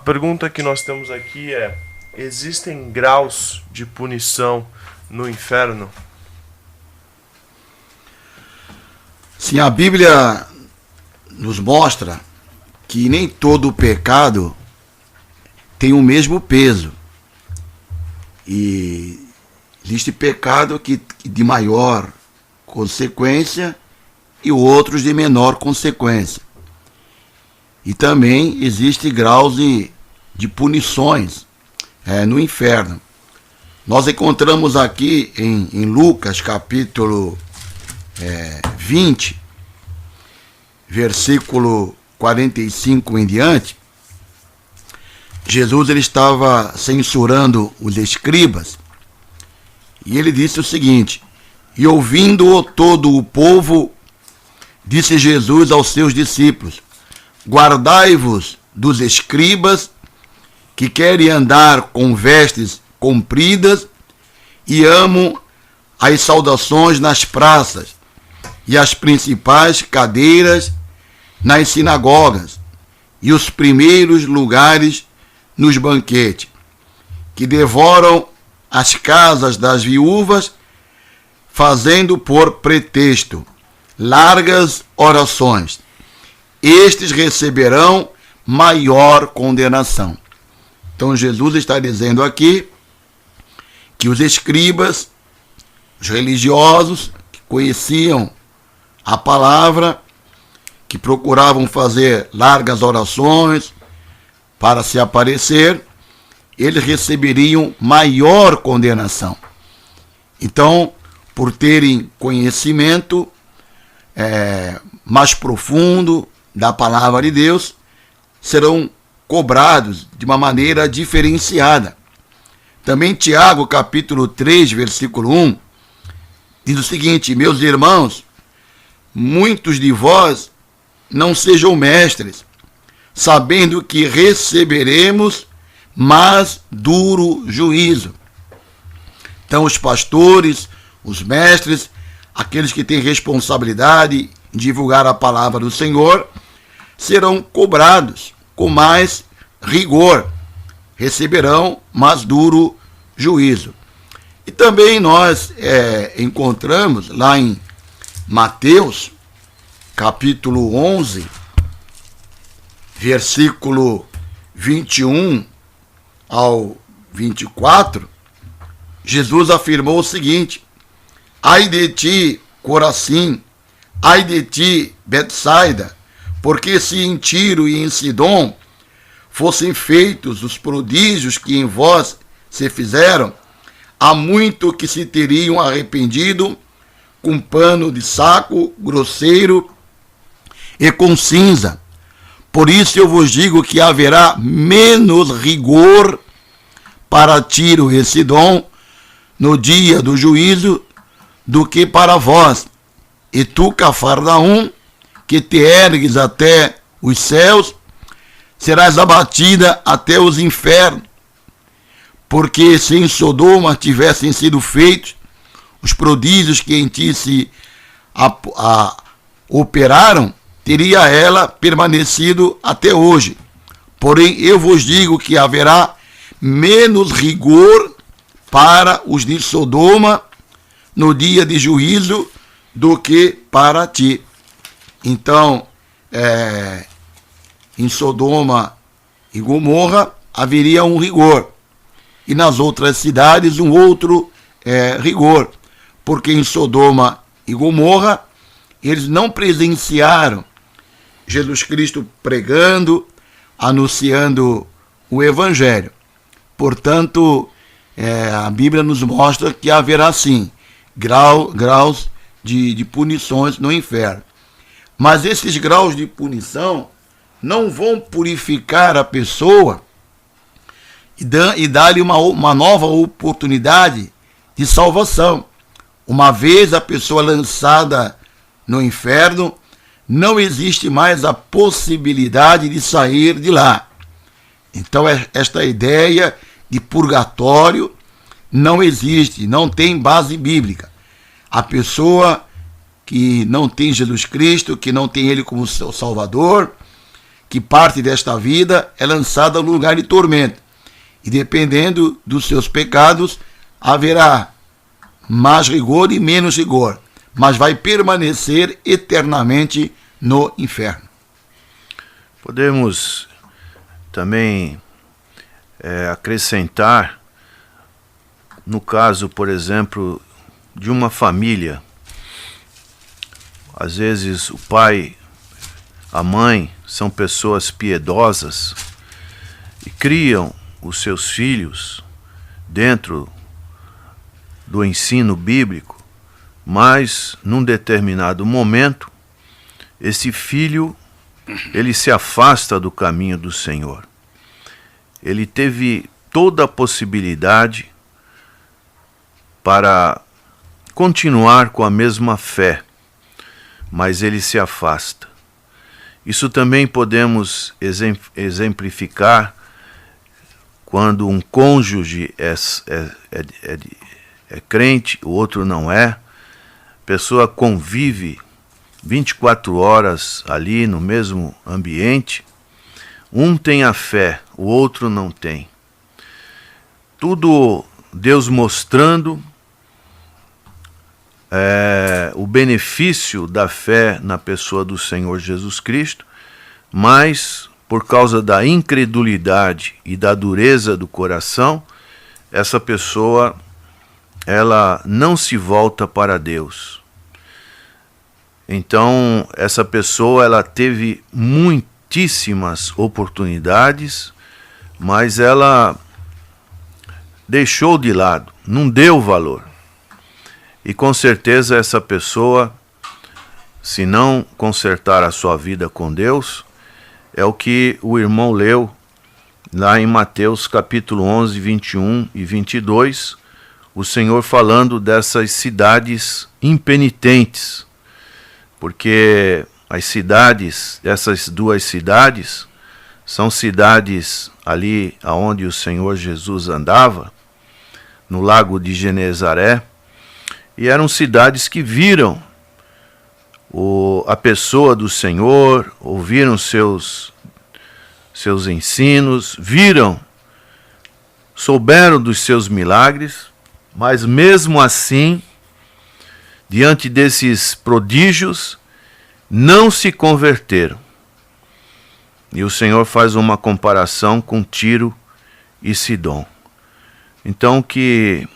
pergunta que nós temos aqui é: existem graus de punição no inferno? Sim, a Bíblia nos mostra que nem todo pecado tem o mesmo peso. E existe pecado que de maior consequência e outros de menor consequência. E também existe graus de punições no inferno. Nós encontramos aqui em Lucas capítulo 20, versículo 45 em diante, Jesus ele estava censurando os escribas e ele disse o seguinte: e ouvindo-o todo o povo, disse Jesus aos seus discípulos: guardai-vos dos escribas que querem andar com vestes compridas e amam as saudações nas praças e as principais cadeiras nas sinagogas e os primeiros lugares nos banquetes, que devoram as casas das viúvas, fazendo por pretexto largas orações. Estes receberão maior condenação. Então Jesus está dizendo aqui que os escribas, os religiosos, que conheciam a palavra, que procuravam fazer largas orações para se aparecer, eles receberiam maior condenação. Então, por terem conhecimento mais profundo da palavra de Deus, serão cobrados de uma maneira diferenciada. Também Tiago, capítulo 3, versículo 1, diz o seguinte: meus irmãos, muitos de vós não sejam mestres, sabendo que receberemos mais duro juízo. Então os pastores, os mestres, aqueles que têm responsabilidade em divulgar a palavra do Senhor, serão cobrados com mais rigor, receberão mais duro juízo. E também nós encontramos lá em Mateus, capítulo 11, versículo 21 ao 24, Jesus afirmou o seguinte: ai de ti, Corazim, ai de ti, Betsaida, porque se em Tiro e em Sidom fossem feitos os prodígios que em vós se fizeram, há muito que se teriam arrependido com pano de saco grosseiro e com cinza. Por isso eu vos digo que haverá menos rigor para Tiro e Sidom no dia do juízo do que para vós. E tu, Cafarnaum, que te ergues até os céus, serás abatida até os infernos. Porque se em Sodoma tivessem sido feitos os prodígios que em ti se operaram, teria ela permanecido até hoje. Porém, eu vos digo que haverá menos rigor para os de Sodoma no dia de juízo do que para ti. Então, em Sodoma e Gomorra haveria um rigor, e nas outras cidades um outro rigor, porque em Sodoma e Gomorra eles não presenciaram Jesus Cristo pregando, anunciando o Evangelho. Portanto, a Bíblia nos mostra que haverá sim graus de punições no inferno. Mas esses graus de punição não vão purificar a pessoa e dar-lhe uma nova oportunidade de salvação. Uma vez a pessoa lançada no inferno, não existe mais a possibilidade de sair de lá. Então esta ideia de purgatório não existe, não tem base bíblica. A pessoa que não tem Jesus Cristo, que não tem Ele como seu Salvador, que parte desta vida é lançada no lugar de tormento. E dependendo dos seus pecados, haverá mais rigor e menos rigor, mas vai permanecer eternamente no inferno. Podemos também acrescentar, no caso, por exemplo, de uma família. Às vezes o pai, a mãe são pessoas piedosas e criam os seus filhos dentro do ensino bíblico, mas num determinado momento esse filho ele se afasta do caminho do Senhor. Ele teve toda a possibilidade para continuar com a mesma fé, mas ele se afasta. Isso também podemos exemplificar quando um cônjuge é crente, o outro não é. A pessoa convive 24 horas ali no mesmo ambiente. Um tem a fé, o outro não tem. Tudo Deus mostrando o benefício da fé na pessoa do Senhor Jesus Cristo, mas por causa da incredulidade e da dureza do coração, essa pessoa ela não se volta para Deus. Então, essa pessoa ela teve muitíssimas oportunidades, mas ela deixou de lado, não deu valor. E com certeza essa pessoa, se não consertar a sua vida com Deus, é o que o irmão leu lá em Mateus capítulo 11, 21 e 22, o Senhor falando dessas cidades impenitentes, porque as cidades, essas duas cidades, são cidades ali aonde o Senhor Jesus andava, no lago de Genezaré, e eram cidades que viram a pessoa do Senhor, ouviram seus ensinos, souberam dos seus milagres, mas mesmo assim, diante desses prodígios, não se converteram. E o Senhor faz uma comparação com Tiro e Sidom. Então que,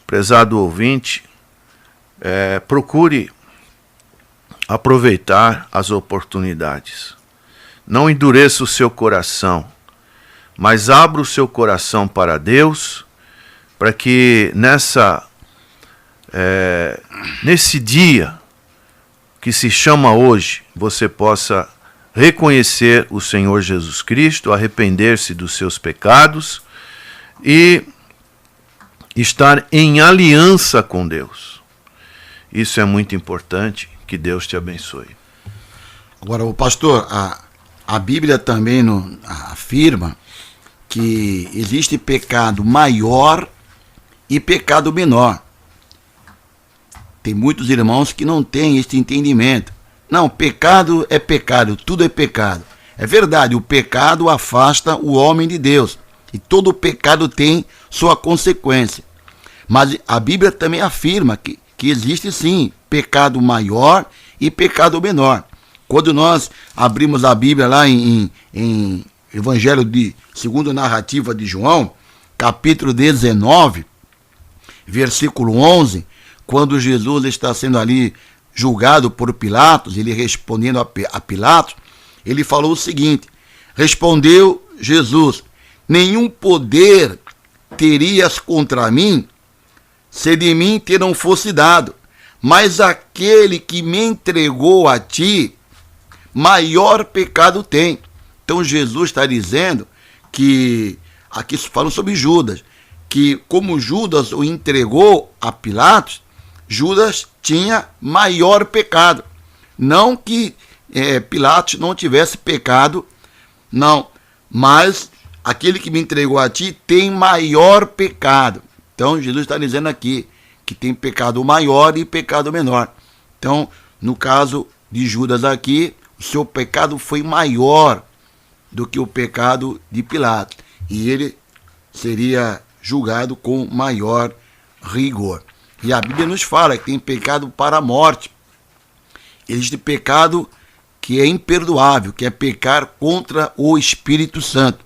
prezado ouvinte, procure aproveitar as oportunidades. Não endureça o seu coração, mas abra o seu coração para Deus, para que nesse dia que se chama hoje, você possa reconhecer o Senhor Jesus Cristo, arrepender-se dos seus pecados e estar em aliança com Deus. Isso é muito importante. Que Deus te abençoe. Agora, o pastor, a Bíblia também afirma que existe pecado maior e pecado menor. Tem muitos irmãos que não têm esse entendimento. Não, pecado é pecado, tudo é pecado. É verdade, o pecado afasta o homem de Deus. E todo pecado tem sua consequência. Mas a Bíblia também afirma que existe sim pecado maior e pecado menor. Quando nós abrimos a Bíblia lá em Evangelho segundo a narrativa de João, capítulo 19, versículo 11, quando Jesus está sendo ali julgado por Pilatos, ele respondendo a Pilatos, ele falou o seguinte: respondeu Jesus, nenhum poder terias contra mim, se de mim te não fosse dado, mas aquele que me entregou a ti, maior pecado tem. Então Jesus está dizendo que, aqui falando sobre Judas, que como Judas o entregou a Pilatos, Judas tinha maior pecado. Não que Pilatos não tivesse pecado, não, mas aquele que me entregou a ti tem maior pecado. Então, Jesus está dizendo aqui que tem pecado maior e pecado menor. Então, no caso de Judas aqui, o seu pecado foi maior do que o pecado de Pilatos, e ele seria julgado com maior rigor. E a Bíblia nos fala que tem pecado para a morte. Existe pecado que é imperdoável, que é pecar contra o Espírito Santo,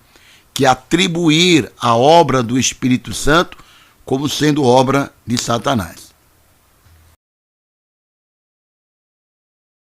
que é atribuir a obra do Espírito Santo como sendo obra de Satanás.